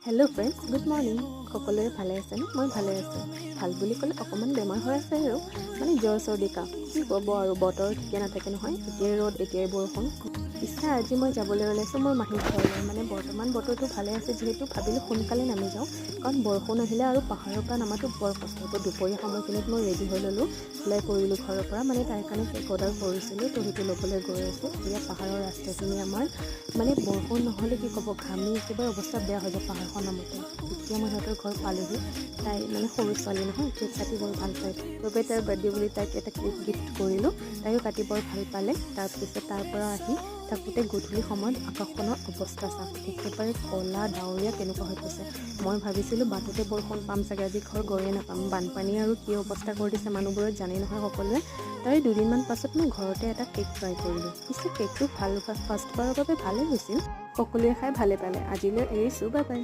Hello' friends, good morning. সকলোৱে ভালে আছেনে? মই ভালে আছোঁ। ভাল বুলি ক'লে অকণমান বেমাৰ হৈ আছে আৰু জ্বৰ চৰ্দি কাহ, কি ক'ব আৰু বতৰ ঠিকে নাথাকে নহয়, এতিয়াই ৰ'দ এতিয়াই বৰষুণ। পিছে আজি মই যাবলৈ ওলাইছোঁ মোৰ মাহীৰ ঘৰলৈ। বৰ্তমান বতৰটো ভালে আছে যিহেতু ভাবিলোঁ সোনকালে নামি যাওঁ, কাৰণ বৰষুণ আহিলে আৰু পাহাৰৰ পৰা নামাটো বৰ কষ্ট হ'ব। দুপৰীয়া সময়খিনিত মই ৰেডি হৈ ল'লোঁ, ওলাই পৰিলোঁ ঘৰৰ পৰা। তাইৰ কাৰণে কেক অৰ্ডাৰ কৰিছিলোঁ, তো সেইটো ল'বলৈ গৈ আছোঁ। এয়া পাহাৰৰ ৰাস্তাখিনি আমাৰ বৰষুণ নহ'লে কি ক'ব, ঘামি একেবাৰে অৱস্থা বেয়া হৈ যায় পাহাৰখন নামোতে। এতিয়া মই সিহঁতৰ ঘৰ পালোহি। তাই সৰু ছোৱালী নহয়, কেক কাটি বৰ ভাল পায়। সেইবাবে তাইৰ বাৰ্থডে বুলি তাইক এটা কেক গিফ্ট কৰিলোঁ। তাইও কাটি বৰ ভাল পালে। তাৰপিছত তাৰ পৰা আহি থাকোঁতে গধূলি সময়ত আকাশখনৰ অৱস্থা চাওক, একেবাৰে ক'লা ডাৱৰীয়া কেনেকুৱা হৈ গৈছে। মই ভাবিছিলোঁ বাটতে বৰষুণ পাম চাগে, আজি ঘৰ গৈয়ে নাপাম। বানপানী আৰু কি অৱস্থা কৰি দিছে মানুহবোৰত জানেই নহয় সকলোৱে। তাৰে দুদিনমান পাছত মই ঘৰতে এটা কেক ট্ৰাই কৰিলোঁ। পিছে কেকটো ফাৰ্ষ্টবাৰৰ বাবে ভালেই হৈছিল। সকলোৱে খাই ভালে পালে। আজিলৈ এৰিছোঁ, বাই বাই।